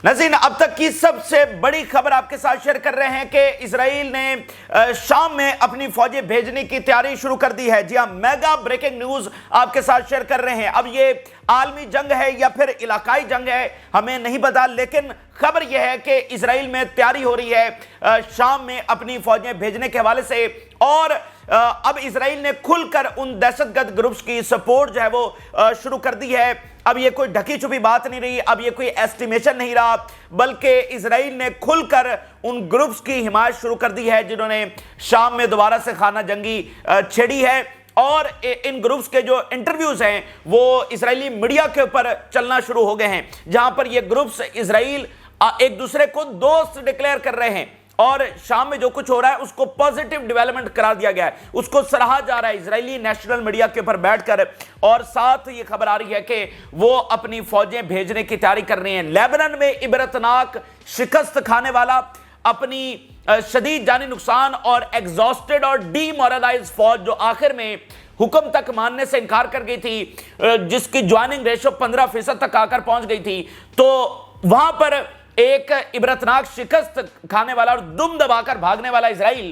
ناظرین، اب تک کی سب سے بڑی خبر آپ کے ساتھ شیئر کر رہے ہیں کہ اسرائیل نے شام میں اپنی فوجیں بھیجنے کی تیاری شروع کر دی ہے۔ جی ہاں، میگا بریکنگ نیوز آپ کے ساتھ شیئر کر رہے ہیں۔ اب یہ عالمی جنگ ہے یا پھر علاقائی جنگ ہے ہمیں نہیں پتا، لیکن خبر یہ ہے کہ اسرائیل میں تیاری ہو رہی ہے شام میں اپنی فوجیں بھیجنے کے حوالے سے، اور اب اسرائیل نے کھل کر ان دہشت گرد گروپس کی سپورٹ جو ہے وہ شروع کر دی ہے۔ اب یہ کوئی ڈھکی چھپی بات نہیں رہی، اب یہ کوئی ایسٹیمیشن نہیں رہا، بلکہ اسرائیل نے کھل کر ان گروپس کی حمایت شروع کر دی ہے جنہوں نے شام میں دوبارہ سے خانہ جنگی چھیڑی ہے، اور ان گروپس کے جو انٹرویوز ہیں وہ اسرائیلی میڈیا کے اوپر چلنا شروع ہو گئے ہیں، جہاں پر یہ گروپس اسرائیل ایک دوسرے کو دوست ڈکلیئر کر رہے ہیں، اور شام میں جو کچھ ہو رہا ہے اس کو پازیٹیو ڈیولپمنٹ قرار دیا گیا ہے، اس کو سراہا جا رہا ہے اسرائیلی نیشنل میڈیا کے اوپر بیٹھ کر، اور ساتھ یہ خبر آ رہی ہے کہ وہ اپنی فوجیں بھیجنے کی تیاری کر رہی ہیں۔ لیبنان میں عبرتناک شکست کھانے والا، اپنی شدید جانی نقصان اور ایگزاسٹڈ اور ڈی مورلائز فوج جو آخر میں حکم تک ماننے سے انکار کر گئی تھی، جس کی جوائننگ ریشو 15% تک آ کر پہنچ گئی تھی، تو وہاں پر ایک عبرتناک شکست کھانے والا اور دم دبا کر بھاگنے والا اسرائیل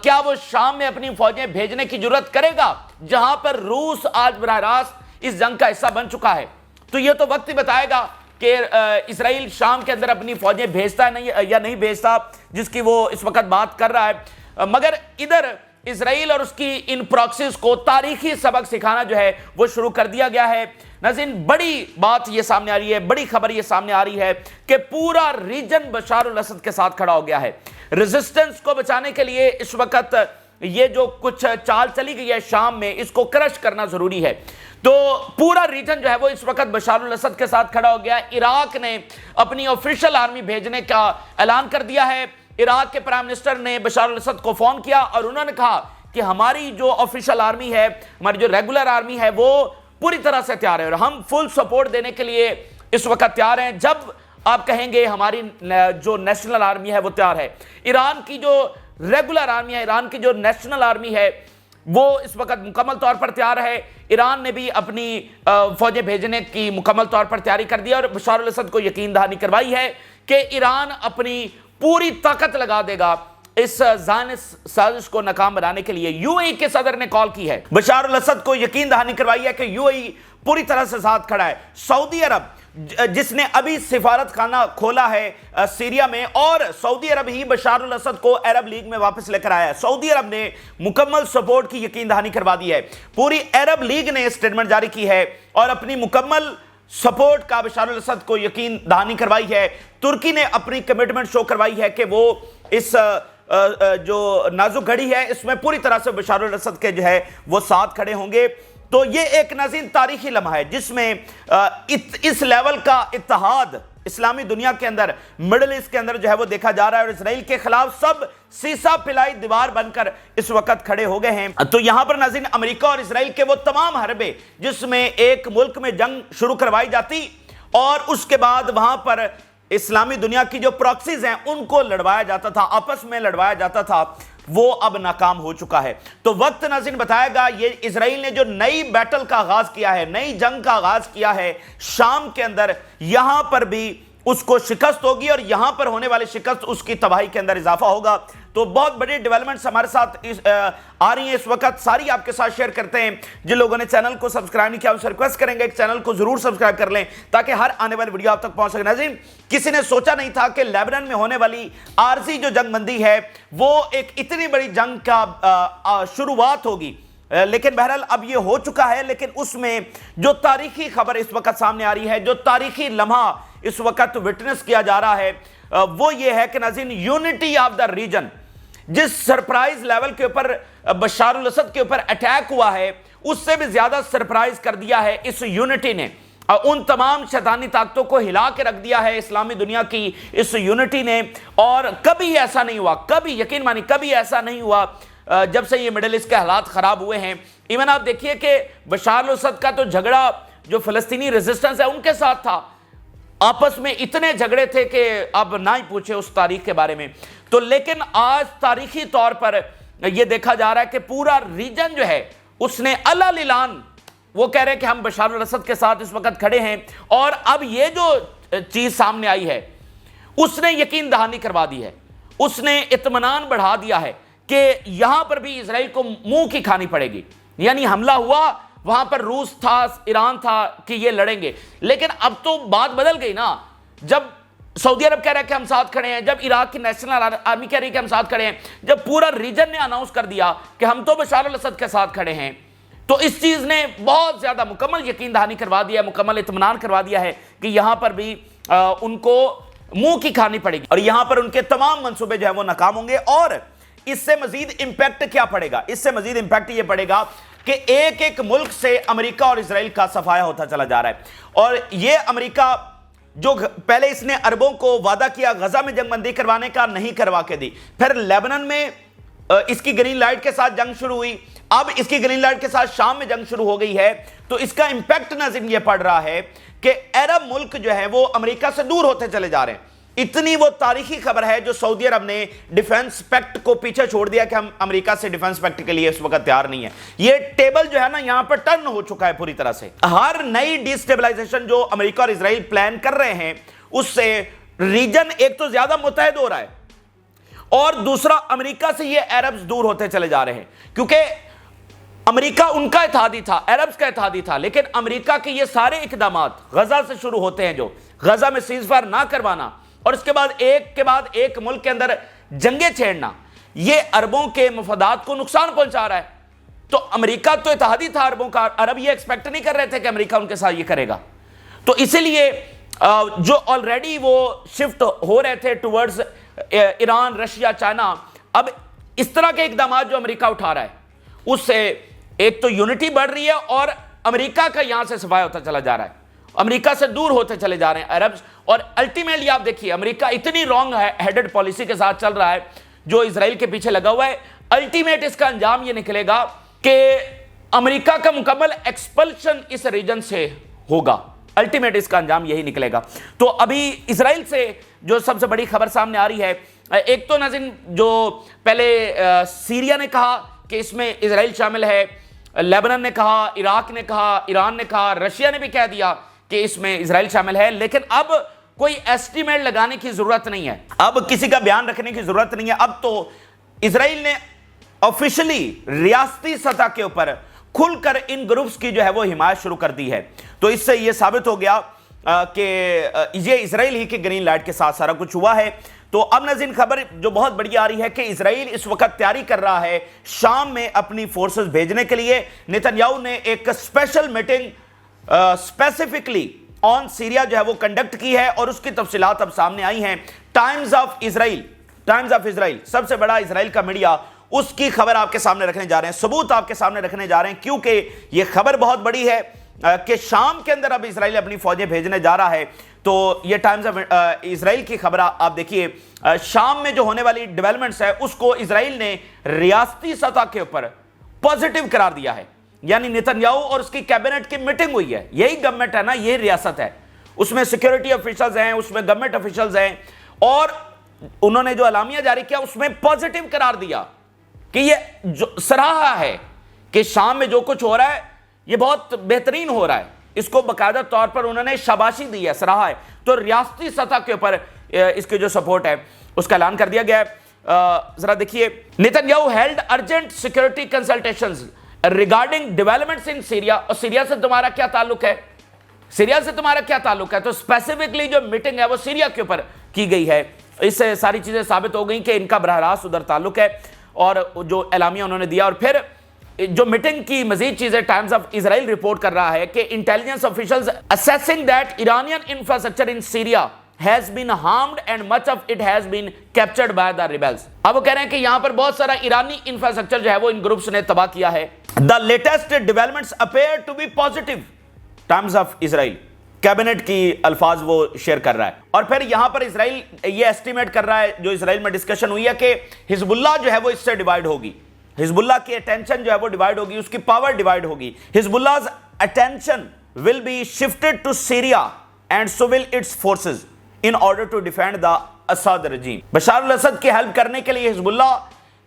کیا وہ شام میں اپنی فوجیں بھیجنے کی جرات کرے گا، جہاں پر روس آج براہ راست اس جنگ کا حصہ بن چکا ہے؟ تو یہ تو وقت ہی بتائے گا کہ اسرائیل شام کے اندر اپنی فوجیں بھیجتا ہے یا نہیں بھیجتا، جس کی وہ اس وقت بات کر رہا ہے۔ مگر ادھر اسرائیل اور اس کی ان پراکسیز کو تاریخی سبق سکھانا جو ہے وہ شروع کر دیا گیا ہے۔ ناظرین، بڑی بات یہ سامنے آ رہی ہے، بڑی خبر یہ سامنے آ رہی ہے کہ پورا ریجن بشار الاسد کے ساتھ کھڑا ہو گیا ہے۔ ریزسٹنس کو بچانے کے لیے اس وقت یہ جو کچھ چال چلی گئی ہے شام میں، اس کو کرش کرنا ضروری ہے۔ تو پورا ریجن جو ہے وہ اس وقت بشار الاسد کے ساتھ کھڑا ہو گیا ہے۔ عراق نے اپنی آفیشل آرمی بھیجنے کا اعلان کر دیا ہے۔ عراق کے پرائم منسٹر نے بشار الاسد کو فون کیا اور انہوں نے کہا کہ ہماری جو آفیشل آرمی ہے، ہماری جو ریگولر آرمی ہے، وہ پوری طرح سے تیار ہے اور ہم فل سپورٹ دینے کے لیے اس وقت تیار ہیں، جب آپ کہیں گے ہماری جو نیشنل آرمی ہے وہ تیار ہے۔ ایران کی جو ریگولر آرمی ہے، ایران کی جو نیشنل آرمی ہے، وہ اس وقت مکمل طور پر تیار ہے۔ ایران نے بھی اپنی فوجیں بھیجنے کی مکمل طور پر تیاری کر دی اور بشار الاسد کو یقین دہانی کروائی ہے کہ ایران اپنی پوری طاقت لگا دے گا اس زائنسٹ سازش کو ناکام بنانے کے لیے۔ یو اے ای کے صدر نے کال کی ہے، بشار الاسد کو یقین دہانی کروائی ہے کہ یو اے ای پوری طرح سے ساتھ کھڑا ہے۔ سعودی عرب جس نے ابھی سفارت خانہ کھولا ہے سیریا میں، اور سعودی عرب ہی بشار الاسد کو عرب لیگ میں واپس لے کر آیا ہے۔ سعودی عرب نے مکمل سپورٹ کی یقین دہانی کروا دی ہے۔ پوری عرب لیگ نے اسٹیٹمنٹ جاری کی ہے اور اپنی مکمل سپورٹ کا بشار الاسد کو یقین دہانی کروائی ہے۔ ترکی نے اپنی کمٹمنٹ شو کروائی ہے کہ وہ اس جو نازک گھڑی ہے اس میں پوری طرح سے بشار الاسد کے جو ہے وہ ساتھ کھڑے ہوں گے۔ تو یہ ایک ناظرین تاریخی لمحہ ہے جس میں اس لیول کا اتحاد اسلامی دنیا کے اندر، مڈل ایسٹ کے اندر جو ہے وہ دیکھا جا رہا ہے، اور اسرائیل کے خلاف سب سیسا پلائی دیوار بن کر اس وقت کھڑے ہو گئے ہیں۔ تو یہاں پر ناظرین امریکہ اور اسرائیل کے وہ تمام حربے جس میں ایک ملک میں جنگ شروع کروائی جاتی اور اس کے بعد وہاں پر اسلامی دنیا کی جو پراکسیز ہیں ان کو لڑوایا جاتا تھا، آپس میں لڑوایا جاتا تھا، وہ اب ناکام ہو چکا ہے۔ تو وقت ناظرین بتائے گا یہ اسرائیل نے جو نئی بیٹل کا آغاز کیا ہے، نئی جنگ کا آغاز کیا ہے شام کے اندر، یہاں پر بھی اس کو شکست ہوگی اور یہاں پر ہونے والی شکست اس کی تباہی کے اندر اضافہ ہوگا۔ تو بہت بڑی ڈیولپمنٹس ہمارے ساتھ آ رہی ہیں اس وقت، ساری آپ کے ساتھ شیئر کرتے ہیں۔ جن لوگوں نے چینل کو سبسکرائب نہیں کیا ان سے ریکویسٹ کریں گے کہ چینل کو ضرور سبسکرائب کر لیں تاکہ ہر آنے والی ویڈیو آپ تک پہنچ سکے۔ ناظرین، کسی نے سوچا نہیں تھا کہ لیبنان میں ہونے والی عارضی جو جنگ بندی ہے وہ ایک اتنی بڑی جنگ کا شروعات ہوگی، لیکن بہرحال اب یہ ہو چکا ہے۔ لیکن اس میں جو تاریخی خبر اس وقت سامنے آ رہی ہے، جو تاریخی لمحہ اس وقت وٹنس کیا جا رہا ہے، وہ یہ ہے کہ ناظرین یونٹی آف دا ریجن، جس سرپرائز لیول کے اوپر بشار الاسد کے اوپر اٹیک ہوا ہے اس سے بھی زیادہ سرپرائز کر دیا ہے اس یونٹی نے، ان تمام شیطانی طاقتوں کو ہلا کے رکھ دیا ہے اسلامی دنیا کی اس یونٹی نے۔ اور کبھی ایسا نہیں ہوا، کبھی یقین مانی کبھی ایسا نہیں ہوا جب سے یہ مڈل ایسٹ کے حالات خراب ہوئے ہیں۔ ایون آپ دیکھیے کہ بشار الاسد کا تو جھگڑا جو فلسطینی ریزسٹنس ہے ان کے ساتھ تھا، آپس میں اتنے جھگڑے تھے کہ اب نہ ہی پوچھے اس تاریخ کے بارے میں۔ تو لیکن آج تاریخی طور پر یہ دیکھا جا رہا ہے کہ پورا ریجن جو ہے اس نے اعلان وہ کہہ رہے ہیں کہ ہم بشار الاسد کے ساتھ اس وقت کھڑے ہیں۔ اور اب یہ جو چیز سامنے آئی ہے اس نے یقین دہانی کروا دی ہے، اس نے اطمینان بڑھا دیا ہے کہ یہاں پر بھی اسرائیل کو منہ کی کھانی پڑے گی. یعنی حملہ ہوا، وہاں پر روس تھا، ایران تھا کہ یہ لڑیں گے، لیکن اب تو بات بدل گئی نا. جب سعودی عرب کہہ رہا ہے کہ ہم ساتھ کھڑے ہیں، جب عراق کی نیشنل آرمی کہہ رہی ہے کہ ہم ساتھ کھڑے ہیں، جب پورا ریجن نے اناؤنس کر دیا کہ ہم تو بشار الاسد کے ساتھ کھڑے ہیں، تو اس چیز نے بہت زیادہ مکمل یقین دہانی کروا دیا ہے، مکمل اطمینان کروا دیا ہے کہ یہاں پر بھی ان کو منہ کی کھانی پڑے گی اور یہاں پر ان کے تمام منصوبے جو ہے وہ ناکام ہوں گے. اور اس سے مزید امپیکٹ کیا پڑے گا؟ اس سے مزید امپیکٹ یہ پڑے گا کہ ایک ایک ملک سے امریکہ اور اسرائیل کا صفایا ہوتا چلا جا رہا ہے. اور یہ امریکہ جو پہلے اس نے عربوں کو وعدہ کیا غزہ میں جنگ بندی کروانے کا، نہیں کروا کے دی. پھر لیبنان میں اس کی گرین لائٹ کے ساتھ جنگ شروع ہوئی، اب اس کی گرین لائٹ کے ساتھ شام میں جنگ شروع ہو گئی ہے. تو اس کا امپیکٹ ناظرین یہ پڑ رہا ہے کہ عرب ملک جو ہے وہ امریکہ سے دور ہوتے چلے جا رہے ہیں. اتنی وہ تاریخی خبر ہے جو سعودی عرب نے ڈیفنس پیکٹ کو پیچھے چھوڑ دیا کہ ہم امریکہ سے ڈیفنس پیکٹ کے لیے اس وقت تیار نہیں ہے. یہ ٹیبل جو ہے نا یہاں پر ٹرن ہو چکا ہے پوری طرح سے. ہر نئی ڈی سٹیبلائزیشن جو امریکہ اور اسرائیل پلان کر رہے ہیں اس سے ریجن ایک تو زیادہ متحد ہو رہا ہے اور دوسرا امریکہ سے یہ عربز دور ہوتے چلے جا رہے ہیں. کیونکہ امریکہ ان کا اتحادی تھا، عربز کا اتحادی تھا، لیکن امریکہ کے یہ سارے اقدامات غزہ سے شروع ہوتے ہیں، جو غزہ میں سیز فائر نہ کروانا اور اس کے بعد ایک ملک کے اندر جنگیں چھیڑنا، یہ عربوں کے مفادات کو نقصان پہنچا رہا ہے. تو امریکہ تو اتحادی تھا عربوں کا، عرب یہ ایکسپیکٹ نہیں کر رہے تھے کہ امریکہ ان کے ساتھ یہ کرے گا. تو اسی لیے جو آلریڈی وہ شفٹ ہو رہے تھے ٹورڈز ایران، رشیا، چائنا، اب اس طرح کے اقدامات جو امریکہ اٹھا رہا ہے اس سے ایک تو یونٹی بڑھ رہی ہے اور امریکہ کا یہاں سے صفایا ہوتا چلا جا رہا ہے. امریکہ سے دور ہوتے چلے جا رہے ہیں عربز. اور الٹیمیٹلی آپ دیکھیے امریکہ اتنی رانگ ہیڈڈ پالیسی کے ساتھ چل رہا ہے جو اسرائیل کے پیچھے لگا ہوا ہے. الٹیمیٹ اس کا انجام یہ نکلے گا کہ امریکہ کا مکمل ایکسپلشن اس ریجن سے ہوگا. الٹیمیٹ اس کا انجام یہی نکلے گا. تو ابھی اسرائیل سے جو سب سے بڑی خبر سامنے آ رہی ہے، ایک تو ناظرین جو پہلے سیریا نے کہا کہ اس میں اسرائیل شامل ہے، لیبنان نے کہا، عراق نے کہا، ایران نے کہا، رشیا نے بھی کہہ دیا کہ اس میں اسرائیل شامل ہے. لیکن اب کوئی ایسٹیمیٹ لگانے کی ضرورت نہیں ہے، اب کسی کا بیان رکھنے کی ضرورت نہیں ہے. اب تو اسرائیل نے آفیشلی ریاستی سطح کے اوپر کھل کر ان گروپس کی جو ہے وہ حمایت شروع کر دی ہے. تو اس سے یہ ثابت ہو گیا کہ یہ اسرائیل ہی کی گرین لائٹ کے ساتھ سارا کچھ ہوا ہے. تو اب ناظرین خبر جو بہت بڑی آ رہی ہے کہ اسرائیل اس وقت تیاری کر رہا ہے شام میں اپنی فورسز بھیجنے کے لیے. نتنیاہو نے ایک اسپیشل میٹنگ اسپیسیفکلی آن سیریا جو ہے وہ کنڈکٹ کی ہے اور اس کی تفصیلات اب سامنے آئی ہیں. ٹائمز آف اسرائیل سب سے بڑا اسرائیل کا میڈیا، اس کی خبر آپ کے سامنے رکھنے جا رہے ہیں، ثبوت آپ کے سامنے رکھنے جا رہے ہیں، کیونکہ یہ خبر بہت بڑی ہے کہ شام کے اندر اب اسرائیل اپنی فوجیں بھیجنے جا رہا ہے. تو یہ ٹائمز آف اسرائیل کی خبر آپ دیکھیے. شام میں جو ہونے والی ڈیولپمنٹس ہے اس کو اسرائیل نے ریاستی سطح کے اوپر پازیٹیو قرار دیا ہے. یعنی نتنیاہو اور اس کی کیبنٹ کی میٹنگ ہوئی ہے. یہی گورنمنٹ ہے نا، یہ ریاست ہے، اس میں سیکیورٹی آفیشلز ہیں، اس میں گورنمنٹ آفیشلز ہیں، اور انہوں نے جو اعلامیہ جاری کیا اس میں پازیٹیو قرار دیا کہ یہ سراہا ہے کہ شام میں جو کچھ ہو رہا ہے یہ بہت بہترین ہو رہا ہے. اس کو باقاعدہ طور پر انہوں نے شاباشی دی ہے، سراہا ہے. تو ریاستی سطح کے اوپر اس کی جو سپورٹ ہے اس کا اعلان کر دیا گیا ہے. ذرا دیکھیے، Netanyahu held urgent security consultations regarding developments in Syria. اور سیریا سے تمہارا کیا تعلق ہے؟ سیریا سے تمہارا کیا تعلق ہے؟ تو اسپیسیفکلی جو میٹنگ ہے وہ سیریا کے اوپر کی گئی ہے. اس سے ساری چیزیں ثابت ہو گئیں کہ ان کا براہ راست ادھر تعلق ہے اور جو اعلامیہ انہوں نے دیا. اور پھر جو میٹنگ کی مزید چیزیں ٹائمز آف اسرائیل رپورٹ کر رہا ہے کہ intelligence officials assessing that Iranian infrastructure in Syria has been harmed and much of it has been captured by the rebels. اب وہ کہہ رہے ہیں کہ یہاں پر بہت سارا ایرانی انفراسٹرکچر جو ہے وہ ان گروپس نے تباہ کیا ہے. The latest developments appear to be positive. Times of Israel cabinet کی الفاظ وہ شیئر کر رہا ہے. اور پھر یہاں پر اسرائیل یہ ایسٹیمیٹ کر رہا ہے، جو اسرائیل میں ڈسکشن ہوئی ہے، کہ حزب اللہ جو ہے وہ اس سے ڈیوائیڈ ہوگی. حزب اللہ کی اٹینشن جو ہے وہ ڈیوائیڈ ہوگی، اس کی پاور ڈیوائیڈ ہوگی. حزب اللہ's attention will be shifted to Syria and so will its forces in order to defend the Assad regime. Bashar al-Assad کی ہیلپ کرنے کے لیے حزب اللہ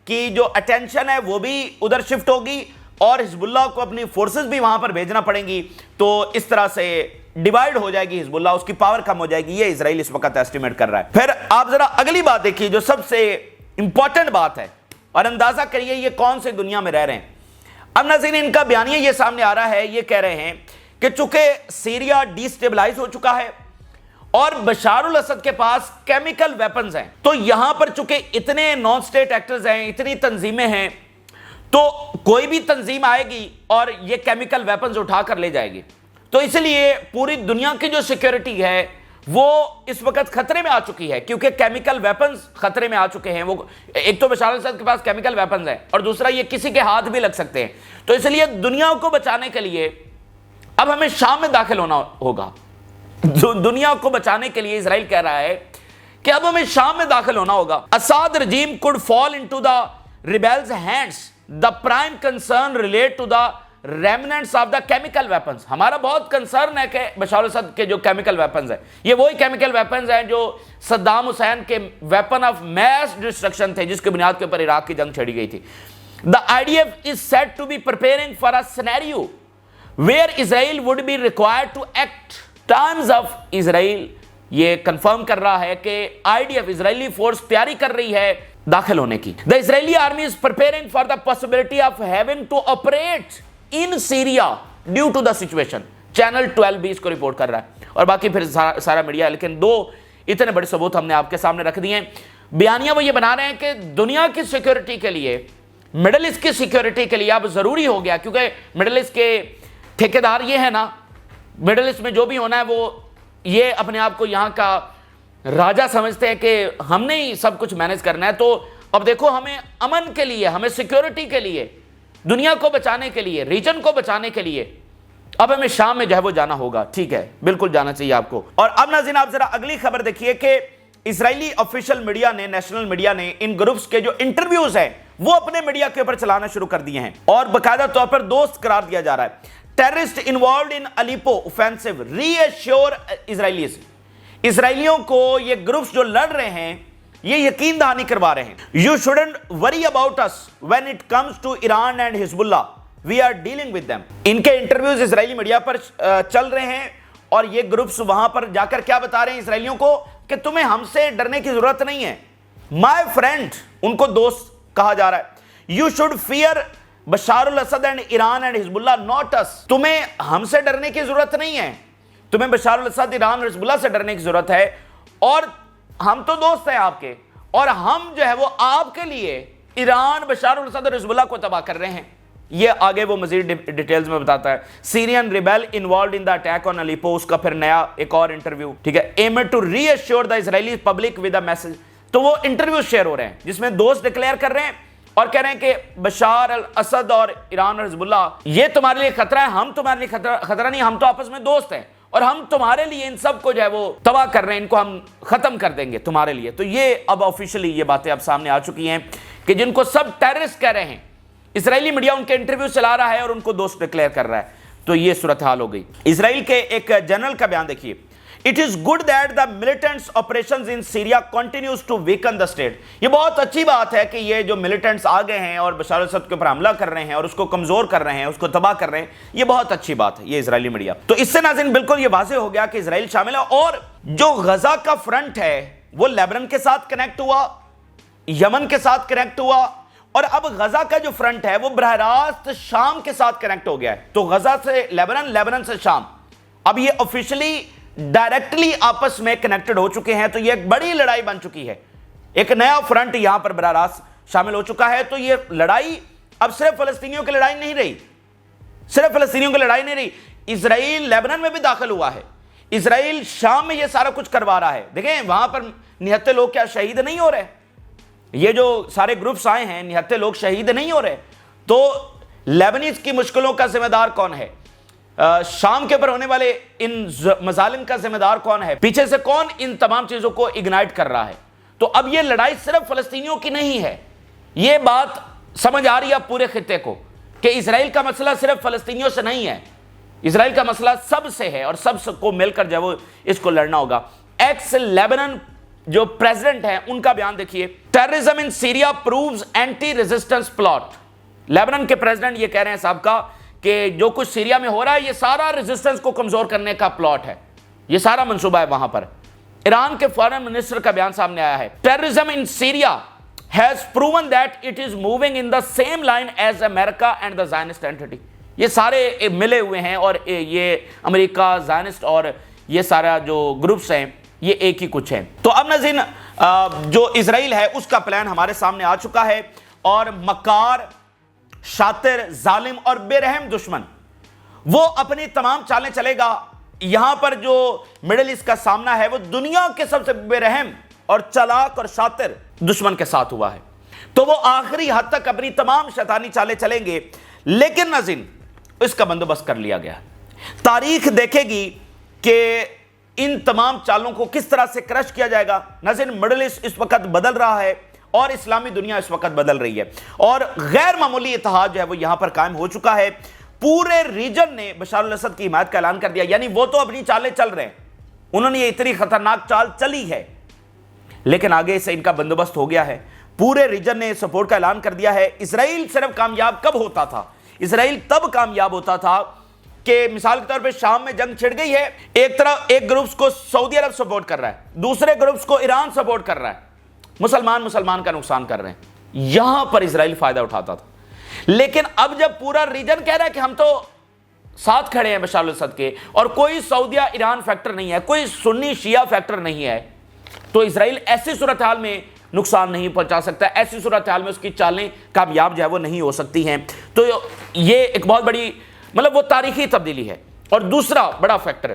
کی جو اٹینشن ہے وہ بھی ادھر شفٹ ہوگی اور حزب اللہ کو اپنی فورسز بھی وہاں پر بھیجنا پڑیں گی. تو اس طرح سے ڈیوائیڈ ہو جائے گی حزب اللہ، اس کی پاور کم ہو جائے گی، یہ اسرائیل اس وقت ایسٹیمیٹ کر رہا ہے۔ پھر آپ ذرا اگلی بات دیکھیے جو سب سے امپورٹنٹ بات ہے، اور اندازہ کریے یہ کون سے دنیا میں رہ رہے ہیں۔ اب ناظرین ان کا بیانیہ یہ سامنے آ رہا ہے، یہ کہہ رہے ہیں کہ چونکہ سیریا ڈی سٹیبلائز ہو چکا ہے اور بشار الاسد کے پاس کیمیکل ویپنز ہیں، تو یہاں پر چونکہ اتنے نان سٹیٹ ایکٹرز ہیں، اتنی تنظیمیں ہیں، تو کوئی بھی تنظیم آئے گی اور یہ کیمیکل ویپنز اٹھا کر لے جائے گی، تو اس لیے پوری دنیا کی جو سیکیورٹی ہے وہ اس وقت خطرے میں آ چکی ہے، کیونکہ کیمیکل ویپنز خطرے میں آ چکے ہیں۔ وہ ایک تو بشار الاسد کے پاس کیمیکل ویپنز ہیں اور دوسرا یہ کسی کے ہاتھ بھی لگ سکتے ہیں، تو اس لیے دنیا کو بچانے کے لیے اب ہمیں شام میں داخل ہونا ہوگا۔ دنیا کو بچانے کے لیے اسرائیل کہہ رہا ہے کہ اب ہمیں شام میں داخل ہونا ہوگا۔ اساد رجیم could fall into the rebels' hands. The prime concern relate to the remnants of the chemical weapons. ہمارا بہت کنسرن ہے کہ بشار الاسد کے جو کیمیکل ویپنز ہیں، یہ وہی کیمیکل ویپنز ہیں جو صدام حسین کے ویپن آف میس ڈسٹرکشن تھے، جس کی بنیاد کے اوپر عراق کی جنگ چھیڑی گئی تھی۔ The IDF is said to be preparing for a scenario where Israel would be required to act. Times of Israel یہ کنفرم کر رہا ہے کہ IDF اسرائیلی فورس تیاری کر رہی ہے داخل ہونے کی۔ The Israeli army is preparing for the possibility of having to operate in Syria due to the situation. Channel 12 بھی اس کو رپورٹ کر رہا ہے اور باقی پھر سارا میڈیا ہے، لیکن دو اتنے بڑے ثبوت ہم نے آپ کے سامنے رکھ دیے ہیں۔ بیانیہ وہ یہ بنا رہے ہیں کہ دنیا کی سیکیورٹی کے لیے، مڈل ایسٹ کی سیکیورٹی کے لیے اب ضروری ہو گیا، کیونکہ مڈل ایسٹ کے ٹھیکیدار یہ ہے نا، مڈل ایسٹ میں جو بھی ہونا ہے وہ یہ اپنے آپ کو یہاں کا راجہ سمجھتے ہیں کہ ہم نے ہی سب کچھ مینیج کرنا ہے۔ تو اب دیکھو ہمیں امن کے لیے، ہمیں سیکیورٹی کے لیے، دنیا کو بچانے کے لیے، ریجن کو بچانے کے لیے اب ہمیں شام میں جو ہے وہ جانا ہوگا۔ ٹھیک ہے، بالکل جانا چاہیے آپ کو۔ اور اب ناظرین آپ ذرا اگلی خبر دیکھیے کہ اسرائیلی آفیشیل میڈیا نے، نیشنل میڈیا نے ان گروپس کے جو انٹرویوز ہیں وہ اپنے میڈیا کے اوپر چلانا شروع کر دیے ہیں اور باقاعدہ طور پر دوست قرار دیا جا رہا ہے۔ Terrorist involved in Aleppo offensive reassure Israelis, اسرائیلیوں کو یہ گروپس جو لڑ رہے ہیں یہ یقین دہانی کروا رہے ہیں۔ یو شوڈنٹ وری اباؤٹ اس when it comes to Iran and Hezbollah, we are dealing with them. ان کے انٹرویوز اسرائیلی میڈیا پر چل رہے ہیں اور یہ گروپس وہاں پر جا کر کیا بتا رہے ہیں اسرائیلیوں کو کہ تمہیں ہم سے ڈرنے کی ضرورت نہیں ہے، مائی فرینڈ، ان کو دوست کہا جا رہا ہے۔ You should fear Bashar al-Assad and Iran and Hezbollah not اس، تمہیں ہم سے ڈرنے کی ضرورت نہیں ہے، تمہیں بشار الاسد، ایران اور حزب اللہ سے ڈرنے کی ضرورت ہے، اور ہم تو دوست ہیں آپ کے، اور ہم جو ہے وہ آپ کے لیے ایران، بشار الاسد اور حزب اللہ کو تباہ کر رہے ہیں۔ یہ آگے وہ مزید ڈیٹیلز میں بتاتا ہے۔ Syrian rebel involved in the attack on Aleppo, اس کا پھر نیا ایک اور انٹرویو، ٹھیک ہے، aimed to reassure the Israeli public with a message. تو وہ انٹرویو شیئر ہو رہے ہیں جس میں دوست ڈکلیئر کر رہے ہیں اور کہہ رہے ہیں کہ بشار الاسد اور ایران اور حزب اللہ یہ تمہارے لیے خطرہ ہے، ہم تمہارے لیے خطرہ نہیں، ہم تو آپس میں دوست ہیں اور ہم تمہارے لیے ان سب کو جو ہے وہ تباہ کر رہے ہیں، ان کو ہم ختم کر دیں گے تمہارے لیے۔ تو یہ اب آفیشلی یہ باتیں اب سامنے آ چکی ہیں کہ جن کو سب ٹیررسٹ کہہ رہے ہیں، اسرائیلی میڈیا ان کے انٹرویو چلا رہا ہے اور ان کو دوست ڈکلیئر کر رہا ہے۔ تو یہ صورتحال ہو گئی۔ اسرائیل کے ایک جنرل کا بیان دیکھیے، It is good that the militants operations in Syria continues to weaken the state۔ یہ بہت اچھی بات ہے کہ یہ جو ملیٹنٹس آ گئے ہیں اور بشار الاسد کے اوپر حملہ کر رہے ہیں اور اس کو کمزور کر رہے ہیں، اس کو تباہ کر رہے ہیں، یہ بہت اچھی بات ہے یہ اسرائیلی میڈیا۔ تو اس سے ناظرین بالکل یہ واضح ہو گیا کہ اسرائیل شامل ہے، اور جو غزہ کا فرنٹ ہے وہ لیبنان کے ساتھ کنیکٹ ہوا، یمن کے ساتھ کنیکٹ ہوا، اور اب غزہ کا جو فرنٹ ہے وہ براہ راست شام کے ساتھ کنیکٹ ہو گیا ہے۔ تو غزہ سے لیبنان، لیبنان سے شام، اب یہ آفیشلی ڈائریکٹلی آپس میں کنیکٹڈ ہو چکے ہیں۔ تو یہ ایک بڑی لڑائی بن چکی ہے، ایک نیا فرنٹ یہاں پر براہ راست شامل ہو چکا ہے۔ تو یہ لڑائی اب صرف فلسطینیوں کی لڑائی نہیں رہی، صرف فلسطینیوں کی لڑائی نہیں رہی، اسرائیل لیبنان میں بھی داخل ہوا ہے، اسرائیل شام میں یہ سارا کچھ کروا رہا ہے۔ دیکھیں وہاں پر نہتے لوگ کیا شہید نہیں ہو رہے؟ یہ جو سارے گروپس آئے ہیں نہتے لوگ شہید نہیں ہو رہے؟ تو لیبنیز کی مشکلوں کا ذمہ دار کون ہے؟ شام کے اوپر ہونے والے ان مظالم کا ذمہ دار کون ہے؟ پیچھے سے کون ان تمام چیزوں کو اگنائٹ کر رہا ہے؟ تو اب یہ لڑائی صرف فلسطینیوں کی نہیں ہے، یہ بات سمجھ آ رہی ہے پورے خطے کو کہ اسرائیل کا مسئلہ صرف فلسطینیوں سے نہیں ہے، اسرائیل کا مسئلہ سب سے ہے اور سب کو مل کر جو اس کو لڑنا ہوگا۔ ایکس لیبنان جو پریزیڈنٹ ہیں ان کا بیان دیکھیے، terrorism in Syria proves anti resistance plot. Lebanon کے پریزیڈنٹ یہ کہہ رہے ہیں صاحب کا کہ جو کچھ سیریا میں ہو رہا ہے یہ سارا ریزسٹنس کو کمزور کرنے کا پلاٹ ہے، یہ سارا منصوبہ ہے وہاں پر۔ ایران کے فارن منسٹر کا بیان سامنے آیا ہے، terrorism in Syria has proven that it is moving in the same line as America and the Zionist entity۔ یہ سارے ملے ہوئے ہیں اور یہ امریکہ، زائنسٹ اور یہ سارا جو گروپس ہیں یہ ایک ہی کچھ ہیں۔ تو اب ناظرین جو اسرائیل ہے اس کا پلان ہمارے سامنے آ چکا ہے، اور مکار، شاطر، ظالم اور بے رحم دشمن وہ اپنی تمام چالیں چلے گا۔ یہاں پر جو مڈل ایسٹ کا سامنا ہے وہ دنیا کے سب سے بے رحم اور چالاک اور شاطر دشمن کے ساتھ ہوا ہے، تو وہ آخری حد تک اپنی تمام شیطانی چالیں چلیں گے۔ لیکن ناظرین اس کا بندوبست کر لیا گیا، تاریخ دیکھے گی کہ ان تمام چالوں کو کس طرح سے کرش کیا جائے گا۔ ناظرین مڈل ایسٹ اس وقت بدل رہا ہے اور اسلامی دنیا اس وقت بدل رہی ہے، اور غیر معمولی اتحاد جو ہے وہ یہاں پر قائم ہو چکا ہے۔ پورے ریجن نے بشار الاسد کی حمایت کا اعلان کر دیا، یعنی وہ تو اپنی چالیں چل رہے ہیں، انہوں نے یہ اتنی خطرناک چال چلی ہے، لیکن آگے سے ان کا بندوبست ہو گیا ہے۔ پورے ریجن نے سپورٹ کا اعلان کر دیا ہے۔ اسرائیل صرف کامیاب کب ہوتا تھا؟ اسرائیل تب کامیاب ہوتا تھا کہ مثال کے طور پہ شام میں جنگ چھڑ گئی ہے، ایک طرف ایک گروپس کو سعودی عرب سپورٹ کر رہا ہے، دوسرے گروپس کو ایران سپورٹ کر رہا ہے، مسلمان کا نقصان کر رہے ہیں، یہاں پر اسرائیل فائدہ اٹھاتا تھا۔ لیکن اب جب پورا ریجن کہہ رہا ہے کہ ہم تو ساتھ کھڑے ہیں بشار الاسد کے، اور کوئی سعودیہ ایران فیکٹر نہیں ہے، کوئی سنی شیعہ فیکٹر نہیں ہے، تو اسرائیل ایسی صورتحال میں نقصان نہیں پہنچا سکتا، ایسی صورتحال میں اس کی چالیں کامیاب جو ہے وہ نہیں ہو سکتی ہیں۔ تو یہ ایک بہت بڑی وہ تاریخی تبدیلی ہے۔ اور دوسرا بڑا فیکٹر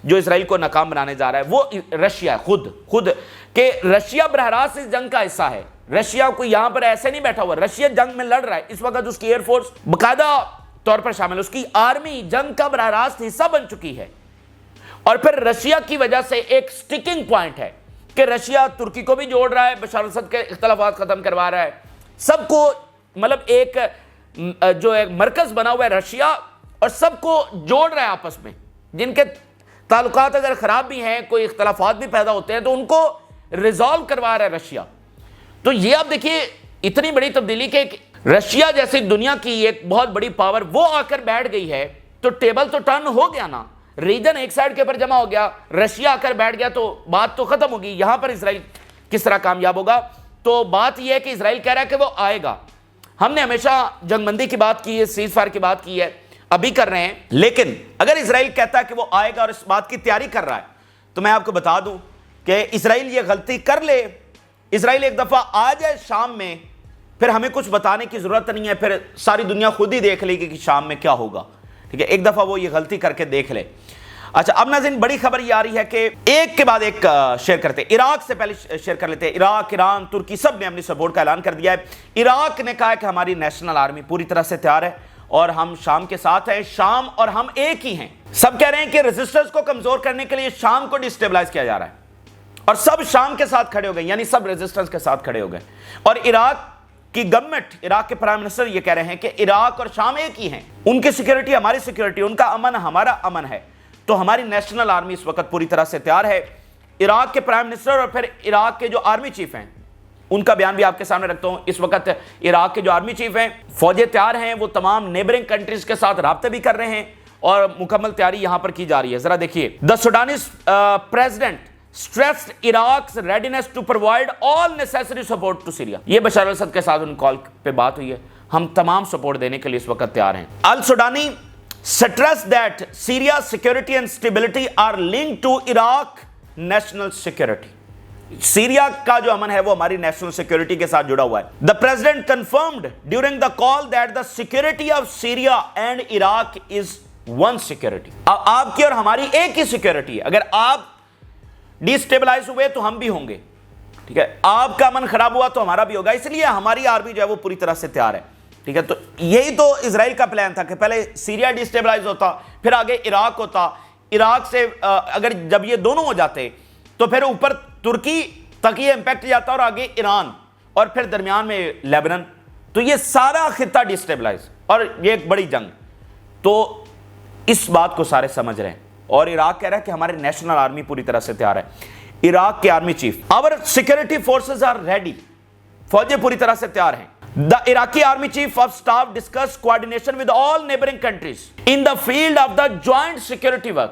جو اسرائیل کو ناکام بنانے جا رہا ہے وہ رشیا ہے، خود کہ رشیا براہ راست اس جنگ کا حصہ ہے۔ رشیا کو یہاں پر ایسے نہیں بیٹھا ہوا، رشیا جنگ میں لڑ رہا ہے، اس وقت اس کی ایئر فورس باقاعدہ طور پر شامل ہے، اس کی آرمی جنگ کا براہ راست حصہ بن چکی ہے۔ اور پھر رشیا کی وجہ سے ایک سٹکنگ پوائنٹ ہے کہ رشیا ترکی کو بھی جوڑ رہا ہے، بشار الاسد کے اختلافات ختم کروا رہا ہے، سب کو ایک جو ایک مرکز بنا ہوا ہے رشیا، اور سب کو جوڑ رہا ہے آپس میں، جن کے تعلقات اگر خراب بھی ہیں، کوئی اختلافات بھی پیدا ہوتے ہیں، تو ان کو ریزالو کروا رہا ہے رشیا۔ تو یہ آپ دیکھیے اتنی بڑی تبدیلی کہ رشیا جیسی دنیا کی ایک بہت بڑی پاور وہ آ کر بیٹھ گئی ہے، تو ٹیبل تو ٹرن ہو گیا نا، ریجن ایک سائڈ کے اوپر جمع ہو گیا، رشیا آ کر بیٹھ گیا، تو بات تو ختم ہوگی۔ یہاں پر اسرائیل کس طرح کامیاب ہوگا؟ تو بات یہ ہے کہ اسرائیل کہہ رہا ہے کہ وہ آئے گا۔ ہم نے ہمیشہ جنگ بندی کی بات کی ہے، سیز فائر کی بات کی ہے، ابھی کر رہے ہیں، لیکن اگر اسرائیل کہتا ہے کہ وہ آئے گا اور اس بات کی تیاری کر رہا ہے، تو میں آپ کو بتا دوں کہ اسرائیل یہ غلطی کر لے، اسرائیل ایک دفعہ آ جائے شام میں، پھر ہمیں کچھ بتانے کی ضرورت نہیں ہے، پھر ساری دنیا خود ہی دیکھ لے گی کہ شام میں کیا ہوگا، ٹھیک ہے؟ ایک دفعہ وہ یہ غلطی کر کے دیکھ لے۔ اچھا، اب ناظرین بڑی خبر یہ آ رہی ہے کہ ایک کے بعد ایک شیئر کرتے ہیں۔ عراق سے پہلے شیئر کر لیتے ہیں۔ عراق، ایران، ترکی سب نے اپنی سپورٹ کا اعلان کر دیا ہے۔ عراق نے کہا ہے کہ ہماری نیشنل آرمی پوری طرح سے تیار ہے اور ہم شام کے ساتھ ہیں، شام اور ہم ایک ہی ہیں۔ سب کہہ رہے ہیں کہ ریزسٹنس کو کمزور کرنے کے لیے شام کو ڈسٹیبلائز کیا جا رہا ہے، اور سب شام کے ساتھ کھڑے ہو گئے، یعنی سب ریزسٹنس کے ساتھ کھڑے ہو گئے۔ اور عراق کی گورنمنٹ، عراق کے پرائم منسٹر یہ کہہ رہے ہیں کہ عراق اور شام ایک ہی ہیں، ان کی سیکیورٹی ہماری سیکیورٹی، ان کا امن ہمارا امن ہے، تو ہماری نیشنل آرمی اس وقت پوری طرح سے تیار ہے۔ عراق کے پرائم منسٹر اور پھر عراق کے جو آرمی چیف ہیں ان کا بیان بھی آپ کے سامنے رکھتا ہوں۔ اس وقت عراق کے جو آرمی چیف ہیں، فوجیں تیار ہیں، وہ تمام نیبرنگ کنٹریز کے ساتھ رابطے بھی کر رہے ہیں اور مکمل تیاری یہاں پر کی جا رہی ہے۔ ذرا دیکھیے، دا سوڈانیز president stressed Iraq's readiness to provide all necessary support to Syria۔ یہ بشار الاسد کے ساتھ ان کال پہ بات ہوئی ہے، ہم تمام سپورٹ دینے کے لیے اس وقت تیار ہیں۔ السودانی stressed that Syria's security and stability are linked to Iraq national security۔ Syria کا جو امن ہے وہ ہماری نیشنل سیکیورٹی کے ساتھ جڑا ہوا ہے۔ The president confirmed during the call that the security of Syria and Iraq is one security۔ آپ کی اور ہماری ایک ہی سیکیورٹی ہے، اگر آپ ڈیسٹیبلائز ہوئے تو ہم بھی ہوں گے، ٹھیک ہے؟ آپ کا امن خراب ہوا تو ہمارا بھی ہوگا، اس لیے ہماری آرمی جو ہے وہ پوری طرح سے تیار ہے، ٹھیک ہے؟ تو یہی تو اسرائیل کا پلان تھا کہ پہلے سیریا ڈیسٹیبلائز ہوتا، پھر آگے عراق ہوتا، عراق سے اگر جب یہ دونوں ہو جاتے تو پھر اوپر ترکی تک یہ امپیکٹ جاتا اور آگے ایران اور پھر درمیان میں لیبنان، تو یہ سارا خطہ ڈیسٹیبلائز اور یہ ایک بڑی جنگ۔ تو اس بات کو سارے سمجھ رہے ہیں، اور عراق کہہ رہا ہے کہ ہمارے نیشنل آرمی پوری طرح سے تیار ہے۔ عراق کے army chief, our security forces are ready، فوجیں پوری طرح سے تیار ہیں۔ The Iraqi Army Chief of Staff discussed coordination with all neighboring countries in the field of the joint security work.